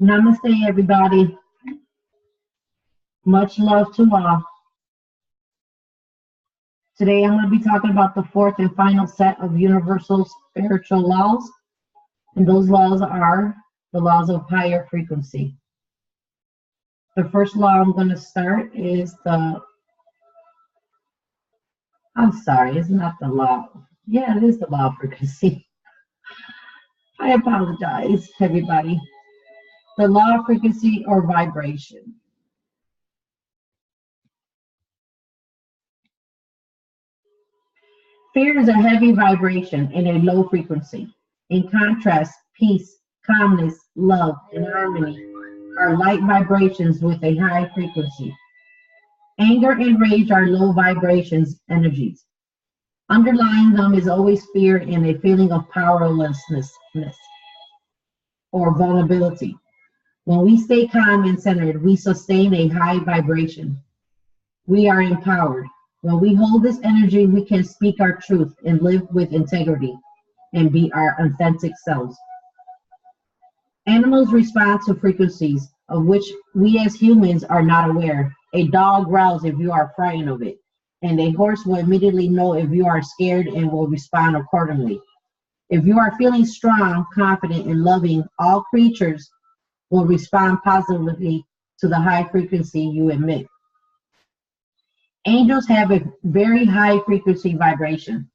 Namaste, everybody. Much love to all. Today, I'm going to be talking about the fourth and final set of universal spiritual laws. And those laws are the laws of higher frequency. The first law I'm going to start is it's not the law. Yeah, it is the law of frequency. I apologize, everybody. The law of frequency or vibration. Fear is a heavy vibration in a low frequency. In contrast, peace, calmness, love, and harmony are light vibrations with a high frequency. Anger and rage are low vibrations energies. Underlying them is always fear and a feeling of powerlessness or vulnerability. When we stay calm and centered, we sustain a high vibration. We are empowered. When we hold this energy, we can speak our truth and live with integrity and be our authentic selves. Animals respond to frequencies of which we as humans are not aware. A dog growls if you are frightened of it, and a horse will immediately know if you are scared and will respond accordingly. If you are feeling strong, confident, and loving, all creatures will respond positively to the high frequency you emit. Angels have a very high frequency vibration.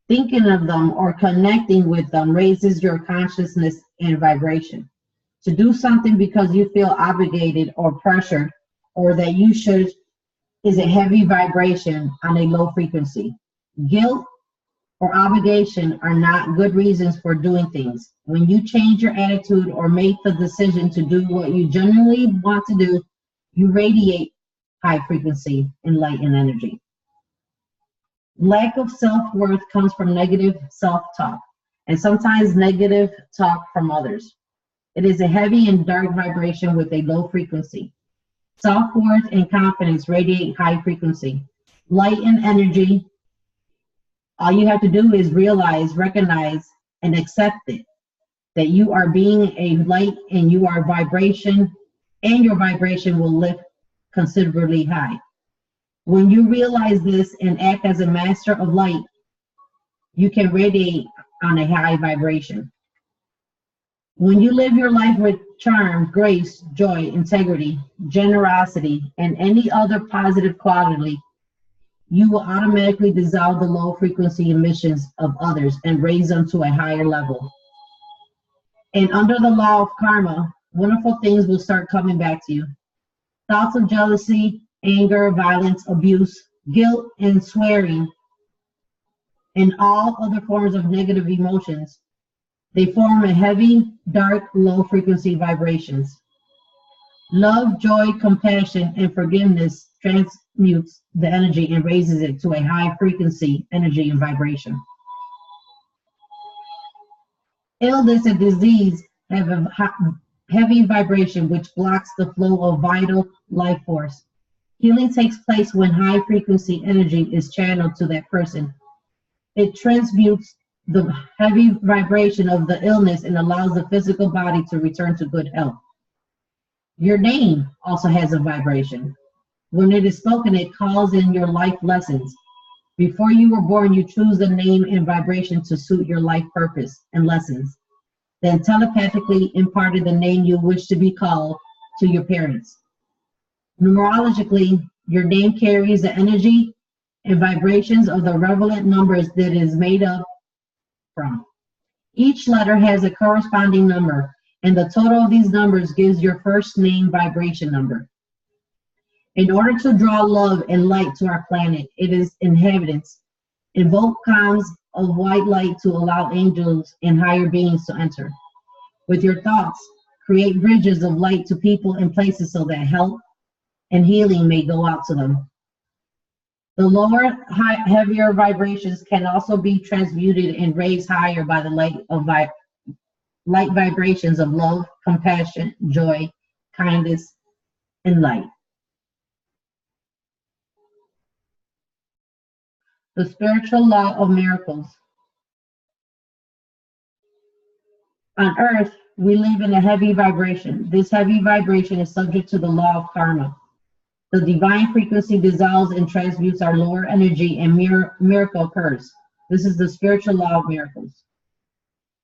Thinking of them or connecting with them raises your consciousness and vibration. To do something because you feel obligated or pressured or that you should is a heavy vibration on a low frequency. Guilt or obligation are not good reasons for doing things. When you change your attitude or make the decision to do what you genuinely want to do, you radiate high frequency and light and energy. Lack of self-worth comes from negative self-talk and sometimes negative talk from others. It is a heavy and dark vibration with a low frequency. Self-worth and confidence radiate high frequency. Light and energy, all you have to do is realize, recognize, and accept it, that you are being a light and you are vibration, and your vibration will lift considerably high. When you realize this and act as a master of light, you can radiate on a high vibration. When you live your life with charm, grace, joy, integrity, generosity, and any other positive quality, you will automatically dissolve the low frequency emissions of others and raise them to a higher level. And under the law of karma, wonderful things will start coming back to you. Thoughts of jealousy, anger, violence, abuse, guilt, and swearing, and all other forms of negative emotions, they form a heavy, dark, low frequency vibrations. Love, joy, compassion, and forgiveness transmutes the energy and raises it to a high frequency energy and vibration. Illness and disease have a heavy vibration which blocks the flow of vital life force. Healing takes place when high frequency energy is channeled to that person. It transmutes the heavy vibration of the illness and allows the physical body to return to good health. Your name also has a vibration. When it is spoken, it calls in your life lessons. Before you were born, you choose the name and vibration to suit your life purpose and lessons. Then telepathically imparted the name you wish to be called to your parents. Numerologically, your name carries the energy and vibrations of the relevant numbers that it is made up from. Each letter has a corresponding number, and the total of these numbers gives your first name vibration number. In order to draw love and light to our planet, it is inhabitants, invoke columns of white light to allow angels and higher beings to enter. With your thoughts, create bridges of light to people and places so that help and healing may go out to them. The lower, heavier vibrations can also be transmuted and raised higher by the light vibrations of love, compassion, joy, kindness, and light. The spiritual law of miracles. On Earth, We live in a heavy vibration. This heavy vibration is subject to the law of karma. The divine frequency dissolves and transmutes our lower energy, and miracle occurs. This is the spiritual law of miracles.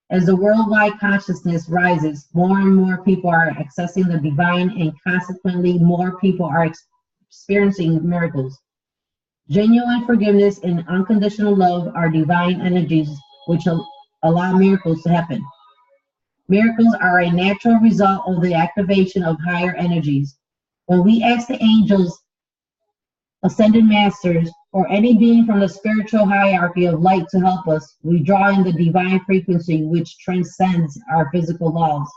As the worldwide consciousness rises, more and more people are accessing the divine, and consequently more people are experiencing miracles. Genuine forgiveness and unconditional love are divine energies which allow miracles to happen. Miracles are a natural result of the activation of higher energies. When we ask the angels, ascended masters, or any being from the spiritual hierarchy of light to help us, we draw in the divine frequency which transcends our physical laws.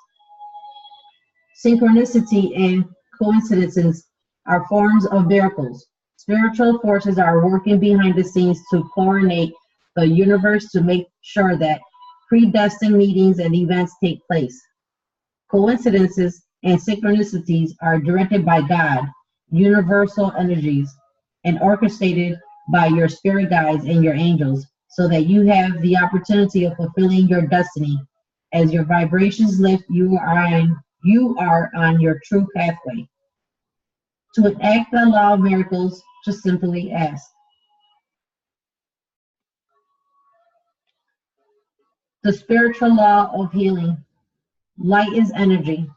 Synchronicity and coincidences are forms of miracles. Spiritual forces are working behind the scenes to coordinate the universe to make sure that predestined meetings and events take place. Coincidences and synchronicities are directed by God, universal energies, and orchestrated by your spirit guides and your angels, so that you have the opportunity of fulfilling your destiny. As your vibrations lift, you are on your true pathway. To enact the law of miracles, just simply ask. The spiritual law of healing. Light is energy.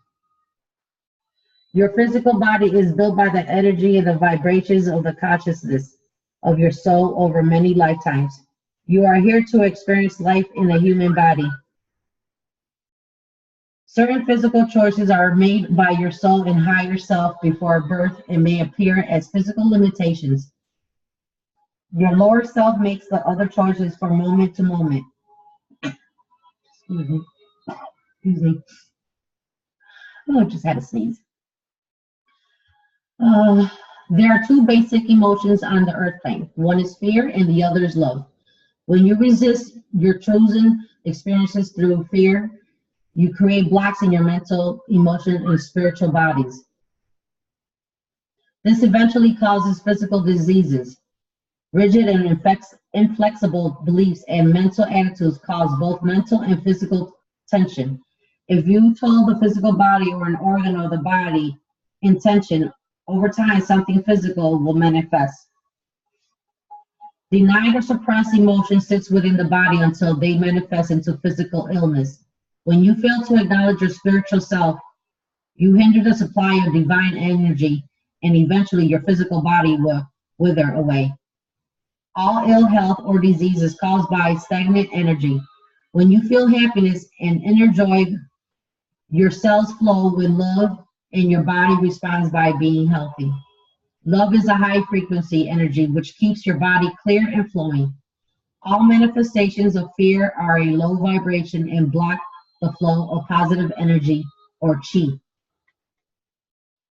Your physical body is built by the energy and the vibrations of the consciousness of your soul over many lifetimes. You are here to experience life in a human body. Certain physical choices are made by your soul and higher self before birth and may appear as physical limitations. Your lower self makes the other choices from moment to moment. Excuse me. Oh, I just had a sneeze. There are two basic emotions on the earth plane. One is fear and the other is love. When you resist your chosen experiences through fear, you create blocks in your mental, emotional, and spiritual bodies. This eventually causes physical diseases. Rigid and inflexible beliefs and mental attitudes cause both mental and physical tension. If you told the physical body or an organ of the body in tension, over time something physical will manifest. Denied or suppressed emotion sits within the body until they manifest into physical illness. When you fail to acknowledge your spiritual self, you hinder the supply of divine energy, and eventually your physical body will wither away. All ill health or disease is caused by stagnant energy. When you feel happiness and inner joy, your cells flow with love and your body responds by being healthy. Love is a high frequency energy which keeps your body clear and flowing. All manifestations of fear are a low vibration and block the flow of positive energy or chi.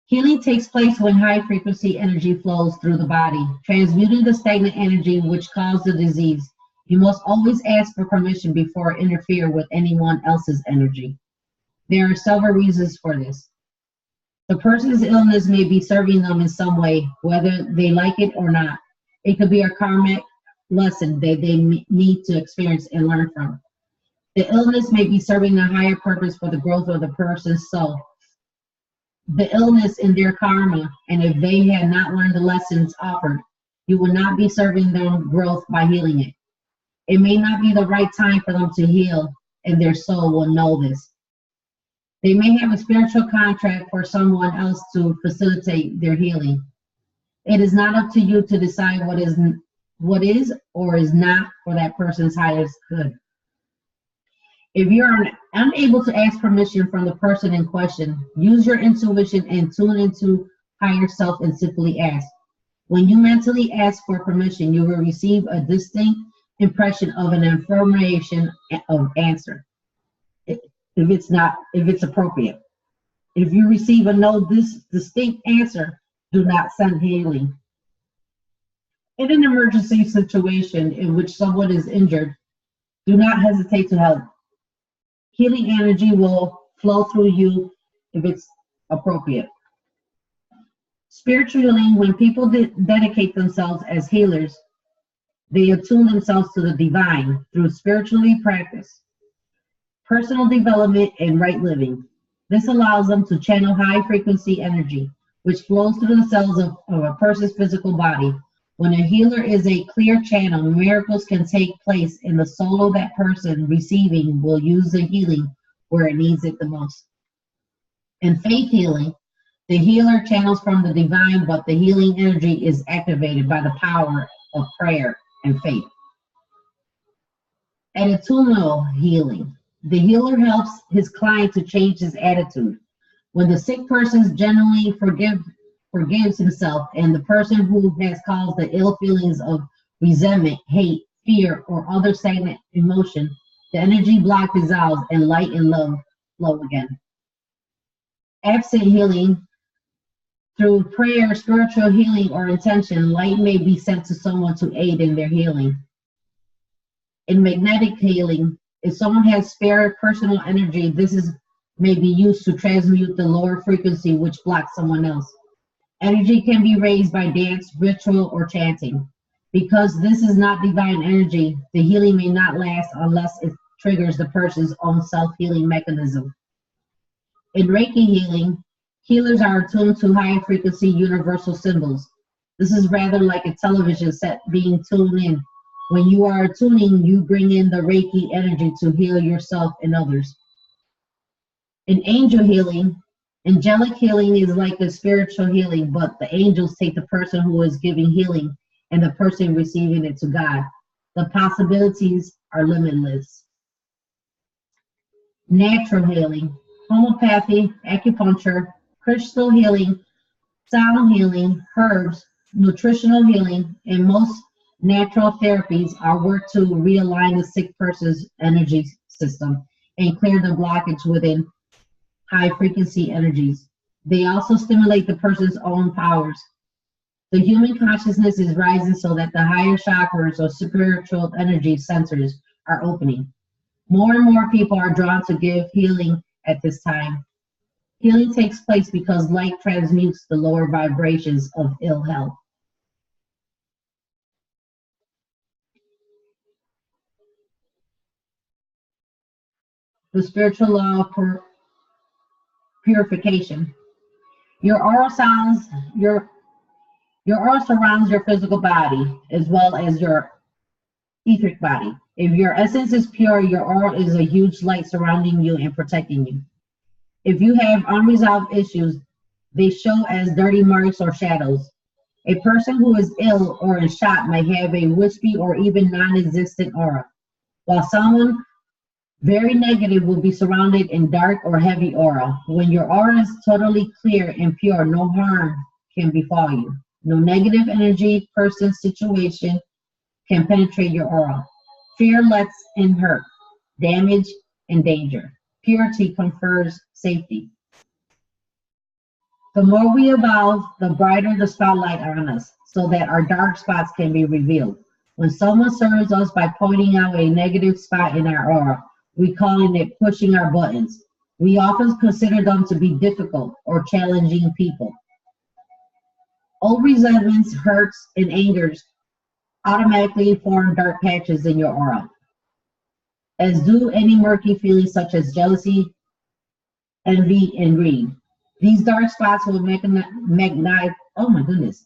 Healing takes place when high frequency energy flows through the body, transmuting the stagnant energy which caused the disease. You must always ask for permission before interfere with anyone else's energy. There are several reasons for this. The person's illness may be serving them in some way, whether they like it or not. It could be a karmic lesson that they need to experience and learn from. The illness may be serving a higher purpose for the growth of the person's soul. The illness in their karma, and if they had not learned the lessons offered, you will not be serving them growth by healing it. It may not be the right time for them to heal, and their soul will know this. They may have a spiritual contract for someone else to facilitate their healing. It is not up to you to decide what is or is not for that person's highest good. If you are unable to ask permission from the person in question, use your intuition and tune into higher self and simply ask. When you mentally ask for permission, you will receive a distinct impression of an affirmation of answer. If it's appropriate. If you receive a no distinct answer, do not send healing. In an emergency situation in which someone is injured, do not hesitate to help. Healing energy will flow through you if it's appropriate. Spiritually, when people dedicate themselves as healers, they attune themselves to the divine through spiritually practice. personal development, and right living. This allows them to channel high frequency energy, which flows through the cells of a person's physical body. When a healer is a clear channel, miracles can take place, and the soul of that person receiving will use the healing where it needs it the most. In faith healing, the healer channels from the divine, but the healing energy is activated by the power of prayer and faith. Attitudinal healing. The healer helps his client to change his attitude. When the sick person genuinely forgives himself and the person who has caused the ill feelings of resentment, hate, fear, or other stagnant emotion, the energy block dissolves and light and love flow again. Absent healing. Through prayer, spiritual healing, or intention, light may be sent to someone to aid in their healing. In magnetic healing, if someone has spare personal energy, may be used to transmute the lower frequency which blocks someone else. Energy can be raised by dance, ritual, or chanting. Because this is not divine energy, the healing may not last unless it triggers the person's own self-healing mechanism. In Reiki healing, healers are attuned to high-frequency universal symbols. This is rather like a television set being tuned in. When you are attuning, you bring in the Reiki energy to heal yourself and others. In angel healing, angelic healing is like a spiritual healing, but the angels take the person who is giving healing and the person receiving it to God. The possibilities are limitless. Natural healing, homeopathy, acupuncture, crystal healing, sound healing, herbs, nutritional healing, and most natural therapies are work to realign the sick person's energy system and clear the blockage within high frequency energies. They also stimulate the person's own powers. The human consciousness is rising so that the higher chakras or spiritual energy centers are opening. More and more people are drawn to give healing at this time. Healing takes place because light transmutes the lower vibrations of ill health. The spiritual law of purification. Your aura surrounds your physical body as well as your etheric body. If your essence is pure, your aura is a huge light surrounding you and protecting you. If you have unresolved issues, they show as dirty marks or shadows. A person who is ill or in shock may have a wispy or even non-existent aura, while someone very negative will be surrounded in dark or heavy aura. When your aura is totally clear and pure, no harm can befall you. No negative energy, person, situation can penetrate your aura. Fear lets in hurt, damage, and danger. Purity confers safety. The more we evolve, the brighter the spotlight on us, so that our dark spots can be revealed. When someone serves us by pointing out a negative spot in our aura, we call it pushing our buttons. We often consider them to be difficult or challenging people. Old resentments, hurts, and angers automatically form dark patches in your aura, as do any murky feelings such as jealousy, envy, and greed. These dark spots will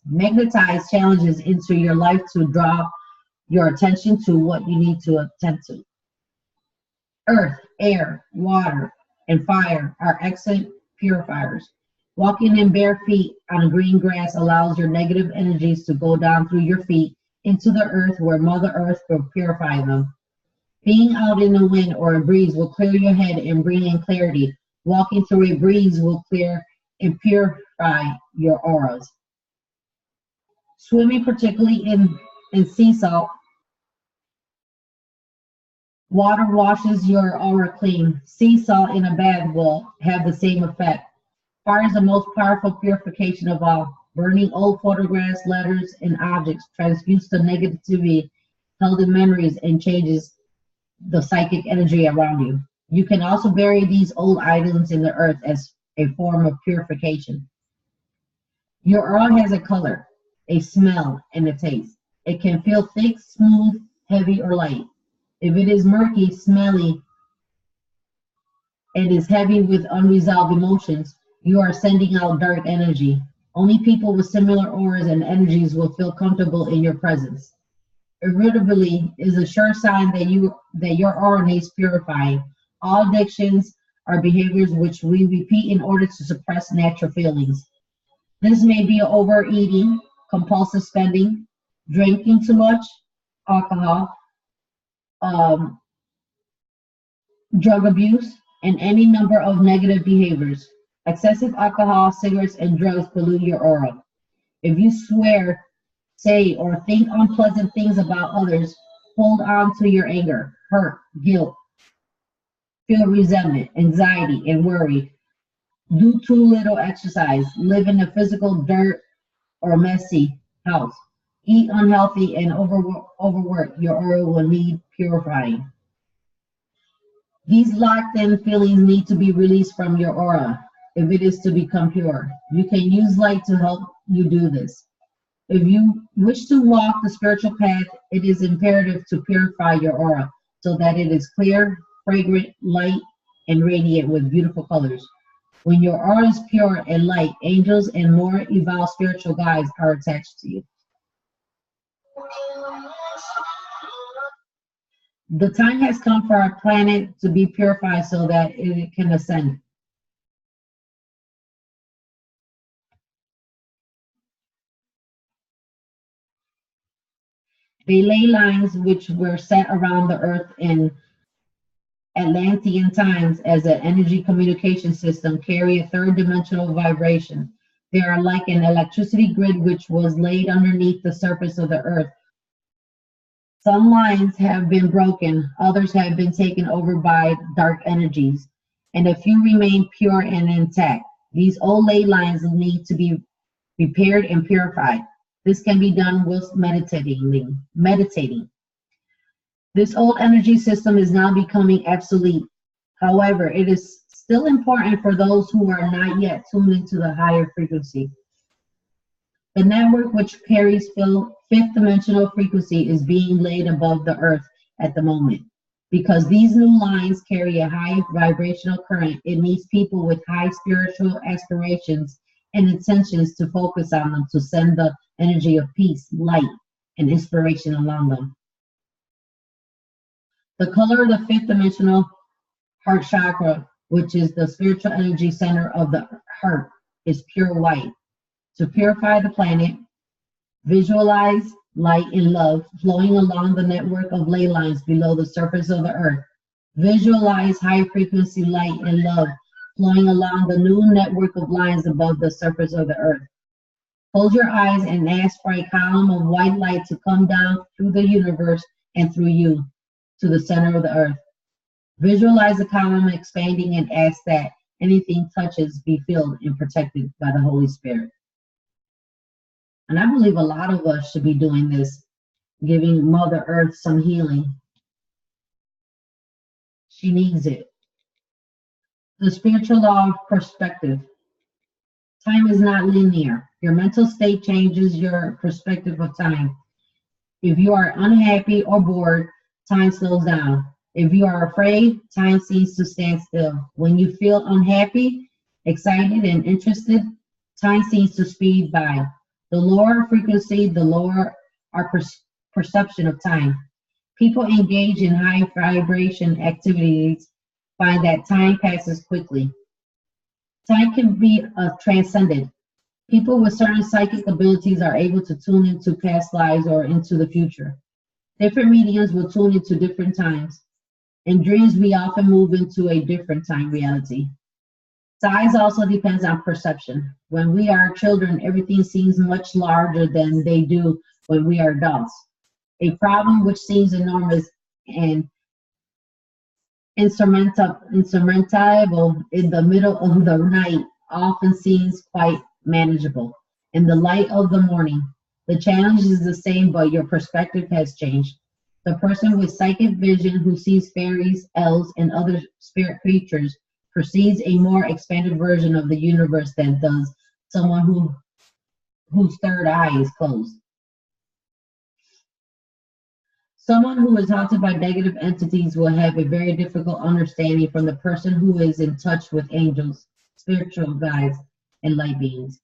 magnetize challenges into your life to draw your attention to what you need to attend to. Earth, air, water, and fire are excellent purifiers. Walking in bare feet on green grass allows your negative energies to go down through your feet into the earth, where Mother Earth will purify them. Being out in the wind or a breeze will clear your head and bring in clarity. Walking through a breeze will clear and purify your auras. Swimming, particularly in sea salt water, washes your aura clean. Sea salt in a bath will have the same effect. Fire is the most powerful purification of all. Burning old photographs, letters, and objects transmutes the negativity held in memories and changes the psychic energy around you. You can also bury these old items in the earth as a form of purification. Your aura has a color, a smell, and a taste. It can feel thick, smooth, heavy, or light. If it is murky, smelly, and is heavy with unresolved emotions, you are sending out dark energy. Only people with similar auras and energies will feel comfortable in your presence. Irritability is a sure sign that your aura needs purifying. All addictions are behaviors which we repeat in order to suppress natural feelings. This may be overeating, compulsive spending, drinking too much alcohol, um, drug abuse, and any number of negative behaviors. Excessive alcohol, cigarettes, and drugs pollute your aura. If you swear, say, or think unpleasant things about others, hold on to your anger, hurt, guilt, feel resentment, anxiety, and worry. Do too little exercise, live in a physical dirt or messy house. Eat unhealthy and overwork, your aura will need purifying. These locked in feelings need to be released from your aura if it is to become pure. You can use light to help you do this. If you wish to walk the spiritual path, it is imperative to purify your aura so that it is clear, fragrant, light, and radiant with beautiful colors. When your aura is pure and light, angels and more evolved spiritual guides are attached to you. The time has come for our planet to be purified so that it can ascend. The ley lines which were set around the earth in Atlantean times as an energy communication system carry a third dimensional vibration. They are like an electricity grid which was laid underneath the surface of the earth. Some lines have been broken, others have been taken over by dark energies, and a few remain pure and intact. These old ley lines need to be repaired and purified. This can be done whilst meditating. This old energy system is now becoming obsolete. However, it is still important for those who are not yet tuned into the higher frequency. The network which carries fifth dimensional frequency is being laid above the earth at the moment. Because these new lines carry a high vibrational current, it needs people with high spiritual aspirations and intentions to focus on them to send the energy of peace, light, and inspiration along them. The color of the fifth dimensional heart chakra, which is the spiritual energy center of the heart, is pure white. To purify the planet, visualize light and love flowing along the network of ley lines below the surface of the earth. Visualize high frequency light and love flowing along the new network of lines above the surface of the earth. Close your eyes and ask for a column of white light to come down through the universe and through you to the center of the earth. Visualize the column expanding and ask that anything touches be filled and protected by the Holy Spirit. And I believe a lot of us should be doing this, giving Mother Earth some healing. She needs it. The spiritual law of perspective. Time is not linear. Your mental state changes your perspective of time. If you are unhappy or bored, time slows down. If you are afraid, time seems to stand still. When you feel unhappy, excited, and interested, time seems to speed by. The lower frequency, the lower our perception of time. People engage in high vibration activities find that time passes quickly. Time can be transcended. People with certain psychic abilities are able to tune into past lives or into the future. Different mediums will tune into different times. In dreams, we often move into a different time reality. Size also depends on perception. When we are children, everything seems much larger than they do when we are adults. A problem which seems enormous and insurmountable in the middle of the night often seems quite manageable in the light of the morning. The challenge is the same, but your perspective has changed. The person with psychic vision who sees fairies, elves, and other spirit creatures perceives a more expanded version of the universe than does someone whose third eye is closed. Someone who is haunted by negative entities will have a very difficult understanding from the person who is in touch with angels, spiritual guides, and light beings.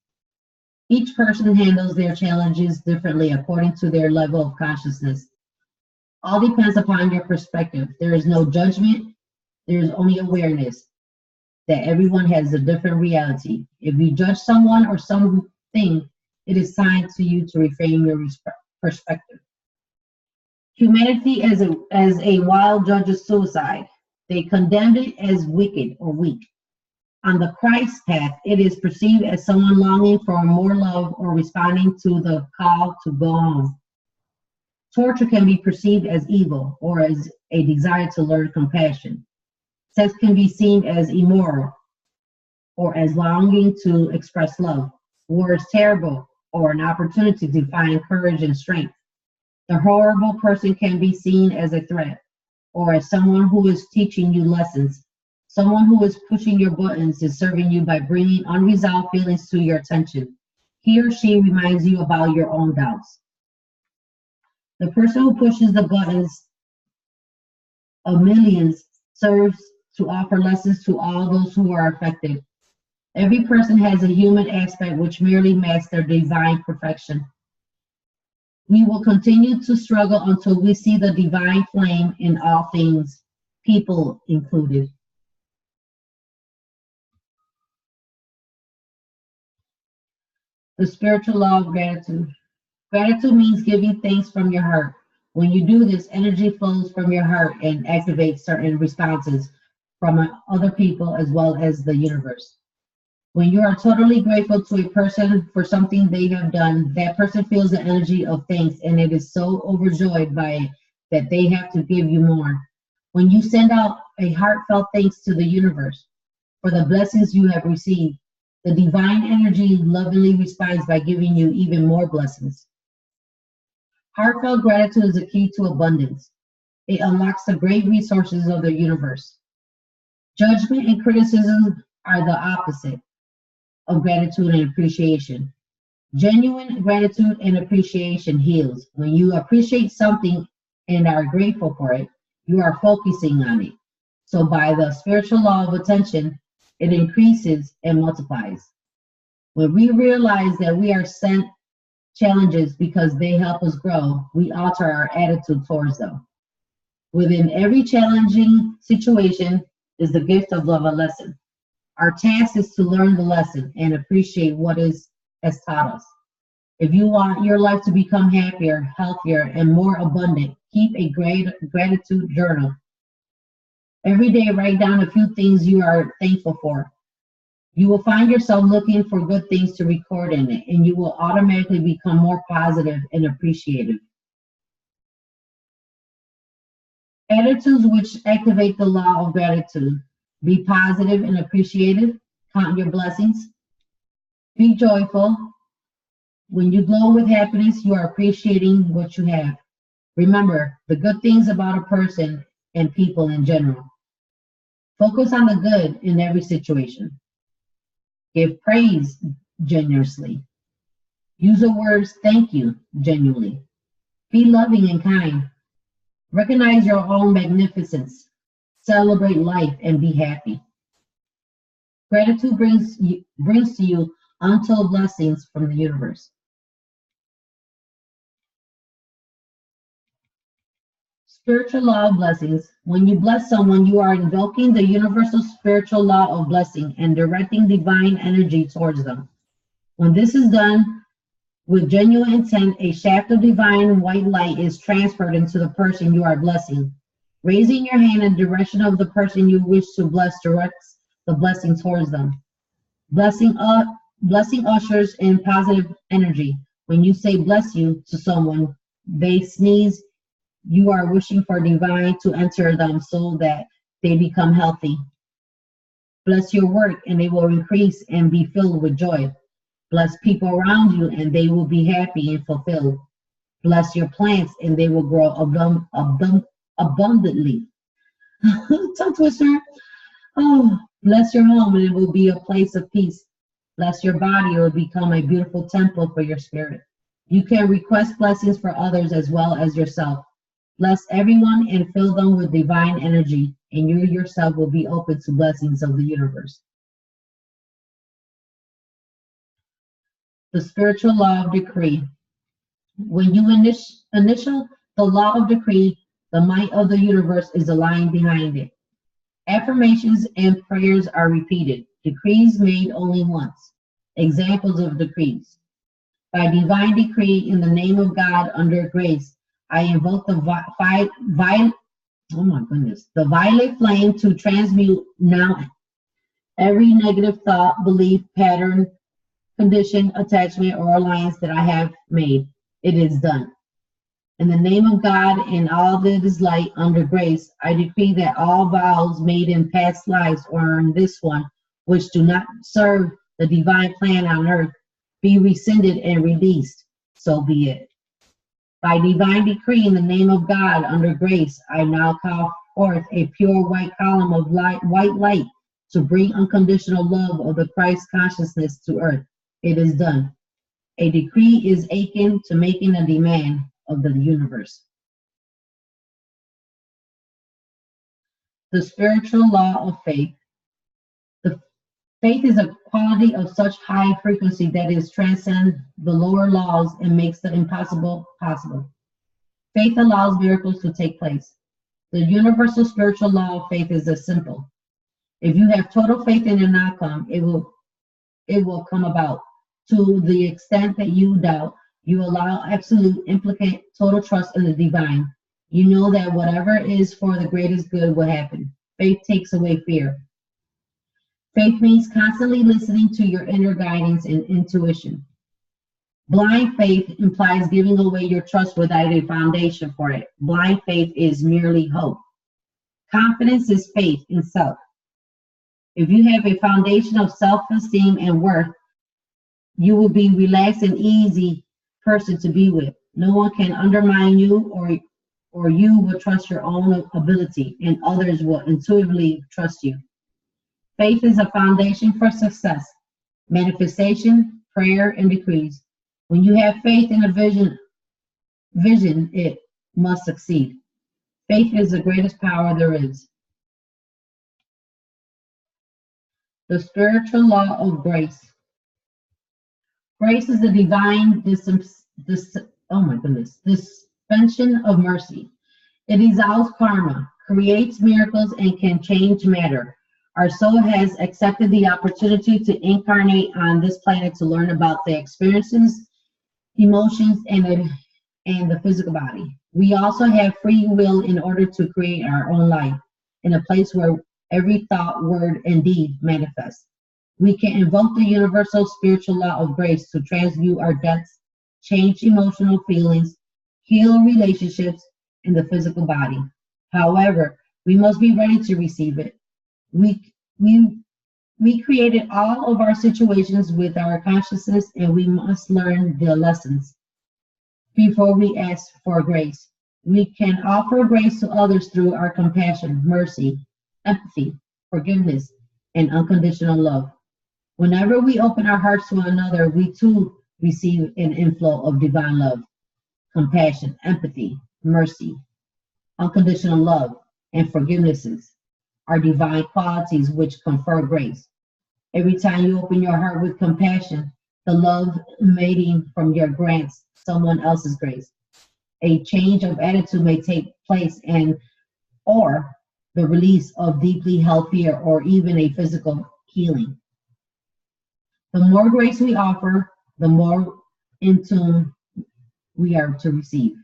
Each person handles their challenges differently according to their level of consciousness. All depends upon your perspective. There is no judgment, there is only awareness that everyone has a different reality. If you judge someone or something, it is sign to you to reframe your perspective. Humanity as a while judges suicide. They condemned it as wicked or weak. On the Christ path, it is perceived as someone longing for more love or responding to the call to go home. Torture can be perceived as evil or as a desire to learn compassion. Sex can be seen as immoral or as longing to express love. War is terrible or an opportunity to find courage and strength. The horrible person can be seen as a threat or as someone who is teaching you lessons. Someone who is pushing your buttons is serving you by bringing unresolved feelings to your attention. He or she reminds you about your own doubts. The person who pushes the buttons of millions serves to offer lessons to all those who are affected. Every person has a human aspect which merely masks their divine perfection. We will continue to struggle until we see the divine flame in all things, people included. The spiritual law of gratitude. Gratitude means giving thanks from your heart. When you do this, energy flows from your heart and activates certain responses from other people as well as the universe. When you are totally grateful to a person for something they have done, that person feels the energy of thanks and it is so overjoyed by it that they have to give you more. When you send out a heartfelt thanks to the universe for the blessings you have received, the divine energy lovingly responds by giving you even more blessings. Heartfelt gratitude is the key to abundance. It unlocks the great resources of the universe. Judgment and criticism are the opposite of gratitude and appreciation. Genuine gratitude and appreciation heals. When you appreciate something and are grateful for it, you are focusing on it. So by the spiritual law of attention, it increases and multiplies. When we realize that we are sent challenges because they help us grow, we alter our attitude towards them. Within every challenging situation is the gift of love, a lesson. Our task is to learn the lesson and appreciate what has taught us. If you want your life to become happier, healthier, and more abundant, keep a gratitude journal. Every day, write down a few things you are thankful for. You will find yourself looking for good things to record in it, and you will automatically become more positive and appreciative. Attitudes which activate the law of gratitude. Be positive and appreciative. Count your blessings. Be joyful. When you glow with happiness, you are appreciating what you have. Remember the good things about a person and people in general. Focus on the good in every situation. Give praise generously. Use the words thank you genuinely. Be loving and kind. Recognize your own magnificence. Celebrate life and be happy. Gratitude brings to you untold blessings from the universe. Spiritual law of blessings. When you bless someone, you are invoking the universal spiritual law of blessing and directing divine energy towards them. When this is done with genuine intent, a shaft of divine white light is transferred into the person you are blessing. Raising your hand in the direction of the person you wish to bless directs the blessing towards them. Blessing ushers in positive energy. When you say bless you to someone, they sneeze. You are wishing for divine to enter them so that they become healthy. Bless your work and they will increase and be filled with joy. Bless people around you and they will be happy and fulfilled. Bless your plants and they will grow abundantly. Tongue twister. Oh, bless your home and it will be a place of peace. Bless your body, it will become a beautiful temple for your spirit. You can request blessings for others as well as yourself. Bless everyone and fill them with divine energy, and you yourself will be open to blessings of the universe. The spiritual law of decree. When you initial the law of decree, the might of the universe is aligned behind it. Affirmations and prayers are repeated. Decrees made only once. Examples of decrees. By divine decree, in the name of God, under grace, I invoke the violet flame to transmute now every negative thought, belief, pattern, condition, attachment, or alliance that I have made. It is done. In the name of God and all that is light, under grace, I decree that all vows made in past lives or in this one, which do not serve the divine plan on earth, be rescinded and released. So be it. By divine decree, in the name of God, under grace, I now call forth a pure white column of white light to bring unconditional love of the Christ consciousness to earth. It is done. A decree is akin to making a demand of the universe. The spiritual law of faith. The faith is a quality of such high frequency that it transcends the lower laws and makes the impossible possible. Faith allows miracles to take place. The universal spiritual law of faith is as simple. If you have total faith in an outcome, it will come about. To the extent that you doubt, you allow absolute, implicate, total trust in the divine. You know that whatever is for the greatest good will happen. Faith takes away fear. Faith means constantly listening to your inner guidance and intuition. Blind faith implies giving away your trust without a foundation for it. Blind faith is merely hope. Confidence is faith in self. If you have a foundation of self-esteem and worth, you will be relaxed and easy person to be with. No one can undermine you, or you will trust your own ability, and others will intuitively trust you. Faith is a foundation for success, manifestation, prayer, and decrees. When you have faith in a vision, it must succeed. Faith is the greatest power there is. The spiritual law of grace. Grace is the divine dispensation of mercy. It dissolves karma, creates miracles, and can change matter. Our soul has accepted the opportunity to incarnate on this planet to learn about the experiences, emotions, and the physical body. We also have free will in order to create our own life in a place where every thought, word, and deed manifests. We can invoke the universal spiritual law of grace to transmute our debts, change emotional feelings, heal relationships in the physical body. However, we must be ready to receive it. We created all of our situations with our consciousness, and we must learn the lessons before we ask for grace. We can offer grace to others through our compassion, mercy, empathy, forgiveness, and unconditional love. Whenever we open our hearts to another, we too receive an inflow of divine love, compassion, empathy, mercy, unconditional love, and forgivenesses are divine qualities which confer grace. Every time you open your heart with compassion, the love emanating from your grants someone else's grace. A change of attitude may take place, or the release of deeply healthier or even a physical healing. The more grace we offer, the more in tune we are to receive.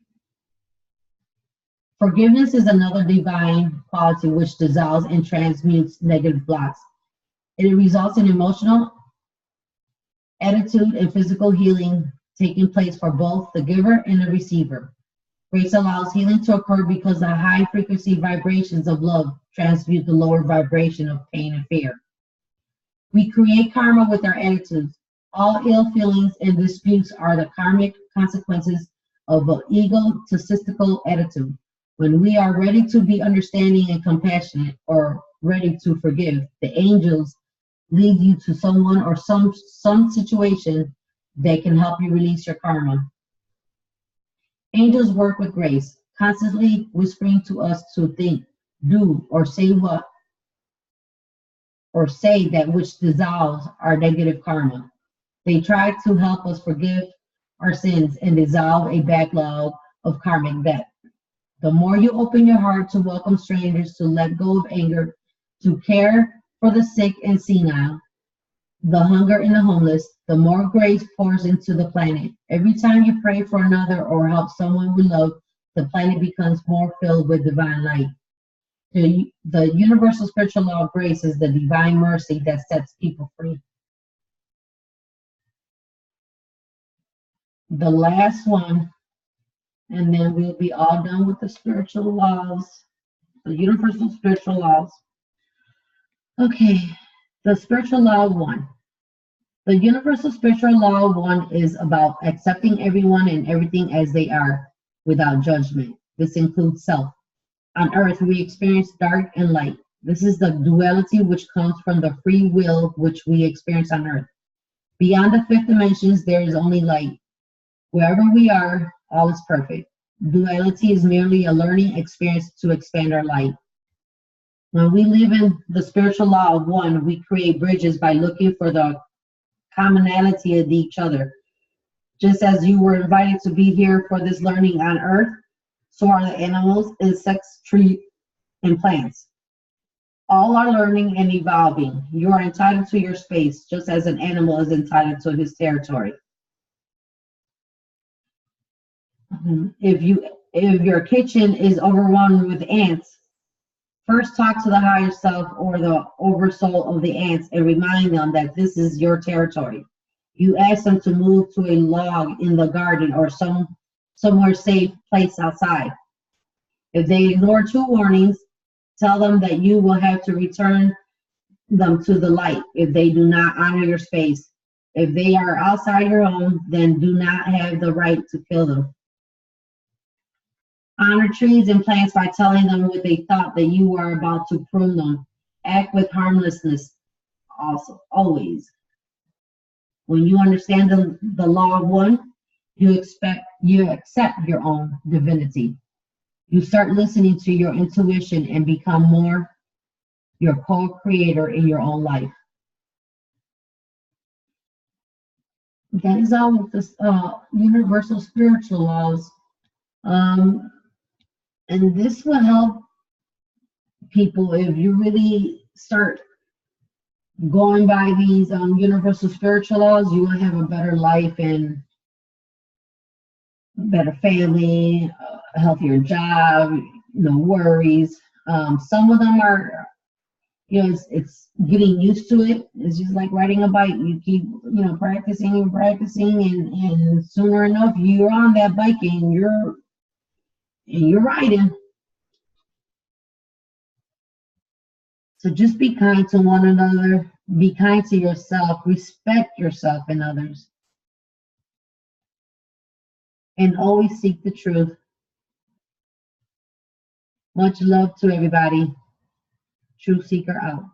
Forgiveness is another divine quality which dissolves and transmutes negative blocks. It results in emotional, attitude, and physical healing taking place for both the giver and the receiver. Grace allows healing to occur because the high frequency vibrations of love transmute the lower vibration of pain and fear. We create karma with our attitudes. All ill feelings and disputes are the karmic consequences of an egotistical attitude. When we are ready to be understanding and compassionate, or ready to forgive, the angels lead you to someone or some situation that can help you release your karma. Angels work with grace. constantly whispering to us to think, do, or say that which dissolves our negative karma. They try to help us forgive our sins and dissolve a backlog of karmic debt. The more you open your heart to welcome strangers, to let go of anger, to care for the sick and senile, the hunger and the homeless, the more grace pours into the planet. Every time you pray for another or help someone we love, the planet becomes more filled with divine light. The universal spiritual law of grace is the divine mercy that sets people free. The last one, and then we'll be all done with the spiritual laws, the universal spiritual laws. Okay, the spiritual law of one. The universal spiritual law of one is about accepting everyone and everything as they are without judgment. This includes self. On earth, we experience dark and light. This is the duality which comes from the free will which we experience on earth. Beyond the fifth dimensions, there is only light. Wherever we are, all is perfect. Duality is merely a learning experience to expand our light. When we live in the spiritual law of one, we create bridges by looking for the commonality of each other. Just as you were invited to be here for this learning on earth, so are the animals, insects, trees, and plants. All are learning and evolving. You are entitled to your space, just as an animal is entitled to his territory. If your kitchen is overrun with ants, first talk to the higher self or the oversoul of the ants and remind them that this is your territory. You ask them to move to a log in the garden or somewhere safe place outside. If they ignore 2 warnings, tell them that you will have to return them to the light if they do not honor your space. If they are outside your home, then do not have the right to kill them. Honor trees and plants by telling them what they thought that you are about to prune them. Act with harmlessness also, always. When you understand the law of one, you accept your own divinity. You start listening to your intuition and become more your co-creator in your own life. That is all with this universal spiritual laws. And this will help people if you really start going by these universal spiritual laws. You will have a better life and better family, a healthier job, no worries. Some of them are, it's getting used to it. It's just like riding a bike. You keep, practicing and practicing, and sooner enough you're on that bike and you're riding. So just be kind to one another, be kind to yourself, respect yourself and others, and always seek the truth. Much love to everybody. Truth Seeker out.